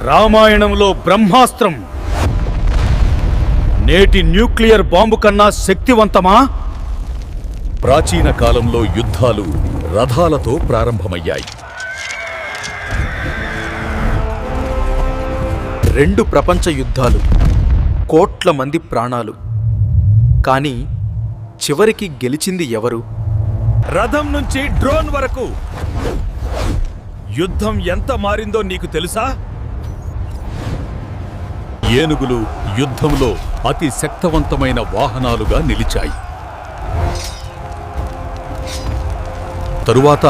రామాయణంలో బ్రహ్మాస్త్రం నేటి న్యూక్లియర్ బాంబు కన్నా శక్తివంతమా? ప్రాచీన కాలంలో యుద్ధాలు రథాలతో ప్రారంభమయ్యాయి. 2 ప్రపంచ యుద్ధాలు, కోట్ల మంది ప్రాణాలు. కానీ చివరికి గెలిచింది ఎవరు? రథం నుంచి డ్రోన్ వరకు యుద్ధం ఎంత మారిందో నీకు తెలుసా? ఏనుగులు యుద్ధంలో అతి శక్తివంతమైన వాహనాలుగా నిలిచాయి. తరువాత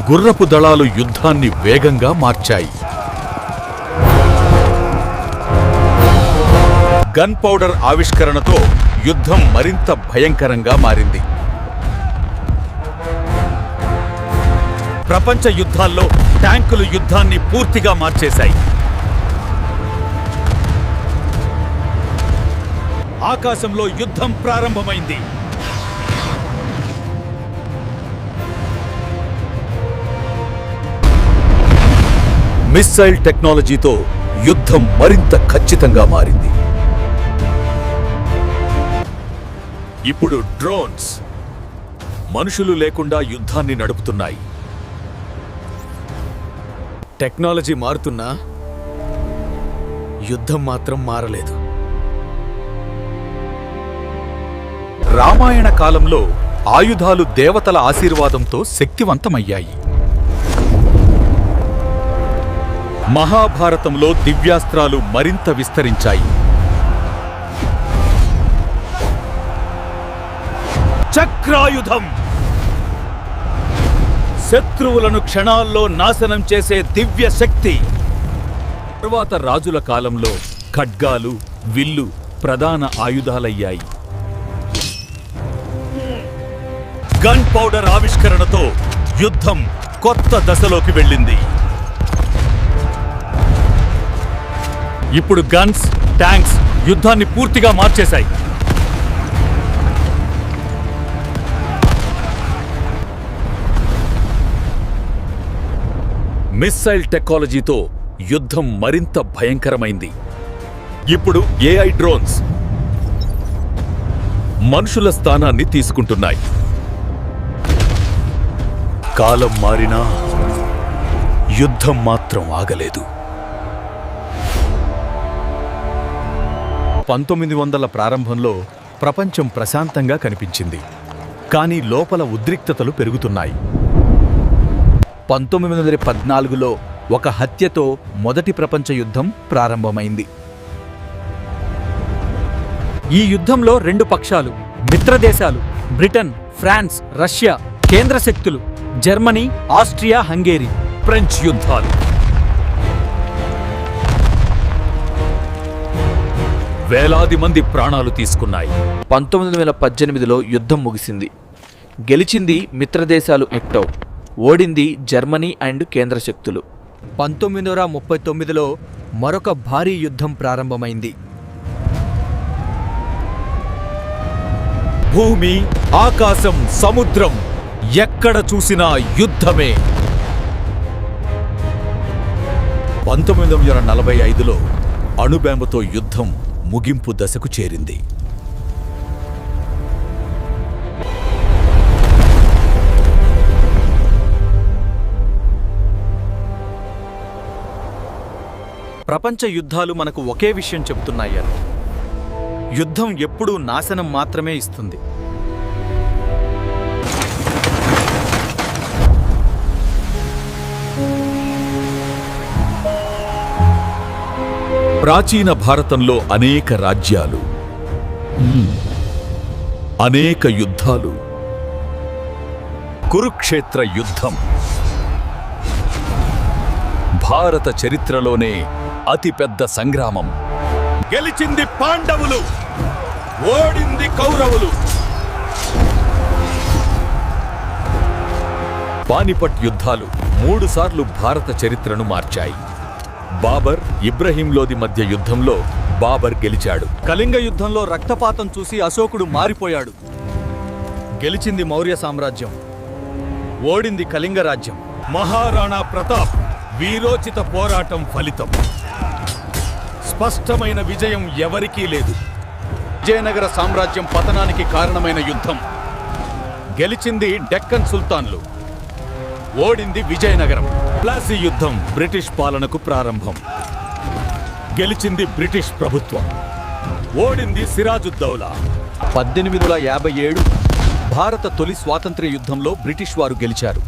గుర్రపు దళాలు యుద్ధాన్ని వేగంగా మార్చాయి. గన్ పౌడర్ ఆవిష్కరణతో యుద్ధం మరింత భయంకరంగా మారింది. ప్రపంచ యుద్ధాల్లో ట్యాంకులు యుద్ధాన్ని పూర్తిగా మార్చేశాయి. ఆకాశంలో యుద్ధం ప్రారంభమైంది. మిస్సైల్ టెక్నాలజీతో యుద్ధం మరింత ఖచ్చితంగా మారింది. ఇప్పుడు డ్రోన్స్ మనుషులు లేకుండా యుద్ధాన్ని నడుపుతున్నాయి. టెక్నాలజీ మారుతున్నా యుద్ధం మాత్రం మారలేదు. రామాయణ కాలంలో ఆయుధాలు దేవతల ఆశీర్వాదంతో శక్తివంతమయ్యాయి. మహాభారతంలో దివ్యాస్త్రాలు మరింత విస్తరించాయి. చక్రాయుధం శత్రువులను క్షణాల్లో నాశనం చేసే దివ్య శక్తి. తరువాత రాజుల కాలంలో ఖడ్గాలు, విల్లు ప్రధాన ఆయుధాలయ్యాయి. గన్ పౌడర్ ఆవిష్కరణతో యుద్ధం కొత్త దశలోకి వెళ్ళింది. ఇప్పుడు గన్స్, ట్యాంక్స్ యుద్ధాన్ని పూర్తిగా మార్చేశాయి. మిస్సైల్ టెక్నాలజీతో యుద్ధం మరింత భయంకరమైంది. ఇప్పుడు ఏఐ డ్రోన్స్ మనుషుల స్థానాన్ని తీసుకుంటున్నాయి. కాలం మారినా యుద్ధం మాత్రం ఆగలేదు. 1900ల ప్రారంభంలో ప్రపంచం ప్రశాంతంగా కనిపించింది. కానీ లోపల ఉద్రిక్తతలు పెరుగుతున్నాయి. 1914లో ఒక హత్యతో మొదటి ప్రపంచ యుద్ధం ప్రారంభమైంది. ఈ యుద్ధంలో 2 పక్షాలు, మిత్రదేశాలు బ్రిటన్, ఫ్రాన్స్, రష్యా, కేంద్ర శక్తులు జర్మనీ, ఆస్ట్రియా, హంగేరీ. ఫ్రెంచ్ యుద్ధాలు వేలాది మంది ప్రాణాలు తీసుకున్నాయి. 1918లో యుద్ధం ముగిసింది. గెలిచింది మిత్రదేశాలు ఎక్టో, ఓడింది జర్మనీ అండ్ కేంద్ర శక్తులు. 1939లో మరొక భారీ యుద్ధం ప్రారంభమైంది. భూమి, ఆకాశం, సముద్రం ఎక్కడ చూసినా యుద్ధమే. 1945లో అణుబాంబుతో యుద్ధం ముగింపు దశకు చేరింది. ప్రపంచ యుద్ధాలు మనకు ఒకే విషయం చెబుతున్నాయి. యుద్ధం ఎప్పుడూ నాశనం మాత్రమే ఇస్తుంది. ప్రాచీన భారతంలో అనేక రాజ్యాలు, అనేక యుద్ధాలు. కురుక్షేత్ర యుద్ధం భారత చరిత్రలోనే అతిపెద్ద సంగ్రామం. గెలిచింది పాండవులు, ఓడింది కౌరవులు. పానిపట్ యుద్ధాలు 3 సార్లు భారత చరిత్రను మార్చాయి. బాబర్, ఇబ్రహీం లోది మధ్య యుద్ధంలో బాబర్ గెలిచాడు. కళింగ యుద్ధంలో రక్తపాతం చూసి అశోకుడు మారిపోయాడు. గెలిచింది మౌర్య సామ్రాజ్యం, ఓడింది కళింగ రాజ్యం. మహారాణా ప్రతాప్ వీరోచిత పోరాటం ఫలితం. స్పష్టమైన విజయం ఎవరికీ లేదు. విజయనగర సామ్రాజ్యం పతనానికి కారణమైన యుద్ధం. గెలిచింది డెక్కన్ సుల్తాన్లు, ఓడింది విజయనగరం. ప్లాసీ యుద్ధం బ్రిటిష్ పాలనకు ప్రారంభం. గెలిచింది బ్రిటిష్ ప్రభుత్వం, ఓడింది సిరాజుద్దౌలా. 1857 భారత తొలి స్వాతంత్ర్య యుద్ధంలో బ్రిటిష్ వారు గెలిచారు.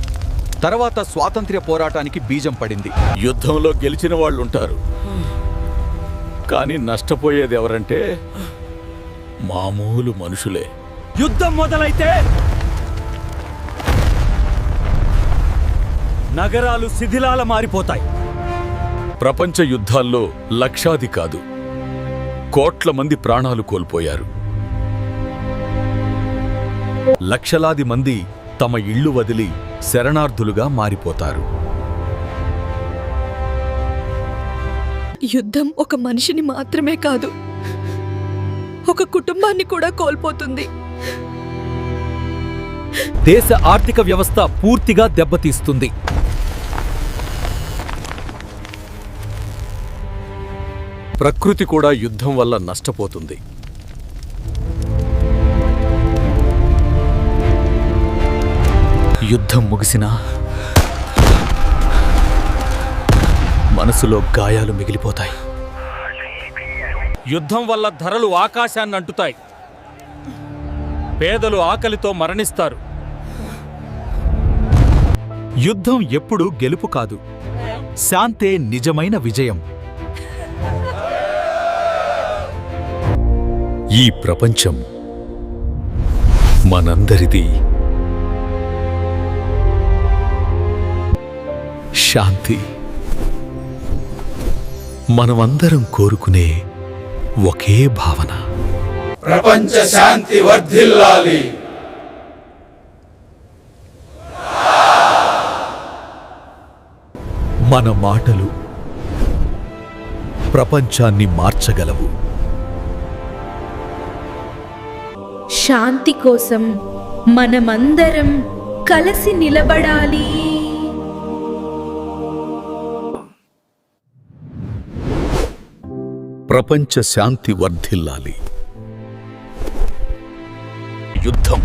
తర్వాత స్వాతంత్ర్య పోరాటానికి బీజం పడింది. యుద్ధంలో గెలిచిన వాళ్ళుంటారు, కానీ నష్టపోయేది ఎవరంటే మామూలు మనుషులే. యుద్ధం మొదలైతే నగరాలు శిథిలాల మారిపోతాయి. ప్రపంచ యుద్ధాల్లో లక్షాది కాదు, కోట్ల మంది ప్రాణాలు కోల్పోయారు. లక్షలాది మంది తమ ఇళ్లు వదిలి శరణార్థులుగా మారిపోతారు. యుద్ధం ఒక మనిషిని మాత్రమే కాదు, ఒక కుటుంబాన్ని కూడా కోల్పోతుంది. దేశ ఆర్థిక వ్యవస్థ పూర్తిగా దెబ్బతీస్తుంది. ప్రకృతి కూడా యుద్ధం వల్ల నష్టపోతుంది. యుద్ధం ముగిసినా మనసులో గాయాలు మిగిలిపోతాయి. యుద్ధం వల్ల ధరలు ఆకాశాన్ని అంటుతాయి. పేదలు ఆకలితో మరణిస్తారు. యుద్ధం ఎప్పుడూ గెలుపు కాదు, శాంతే నిజమైన విజయం. ఈ ప్రపంచం మనందరిది. శాంతి మనమందరం కోరుకునే ఒకే భావన. ప్రపంచ శాంతి వర్ధిల్లాలి. మన మాటలు ప్రపంచాన్ని మార్చగలవు. శాంతి కోసం మనమందరం కలిసి నిలబడాలి. ప్రపంచ శాంతి వర్ధిల్లాలి. యుద్ధం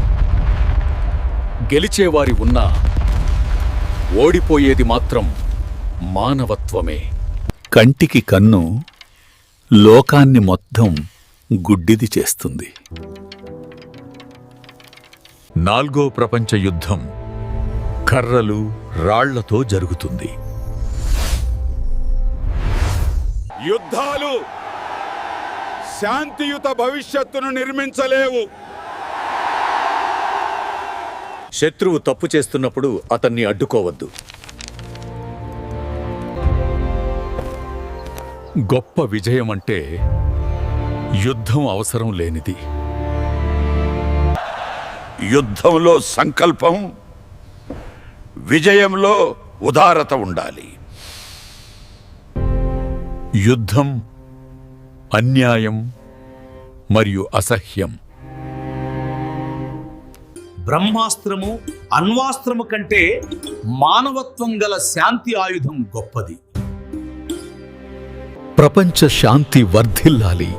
గెలిచేవారి ఉన్నా ఓడిపోయేది మాత్రం మానవత్వమే. కంటికి కన్ను లోకాన్ని మొత్తం గుడ్డిది చేస్తుంది. 4వ ప్రపంచ యుద్ధం కర్రలు రాళ్లతో జరుగుతుంది. యుద్ధాలు శాంతియుత భవిష్యత్తును నిర్మించలేవు. శత్రువు తప్పు చేస్తున్నప్పుడు అతన్ని అడ్డుకోవద్దు. గొప్ప విజయం అంటే యుద్ధం అవసరం లేనిది. యుద్ధంలో సంకల్పం, విజయంలో ఉదారత ఉండాలి. యుద్ధం అన్యాయం మరియు అసహ్యం. బ్రహ్మాస్త్రము అణ్వాస్త్రము కంటే మానవత్వం గల శాంతి ఆయుధం గొప్పది. ప్రపంచ శాంతి వర్ధిల్లాలి.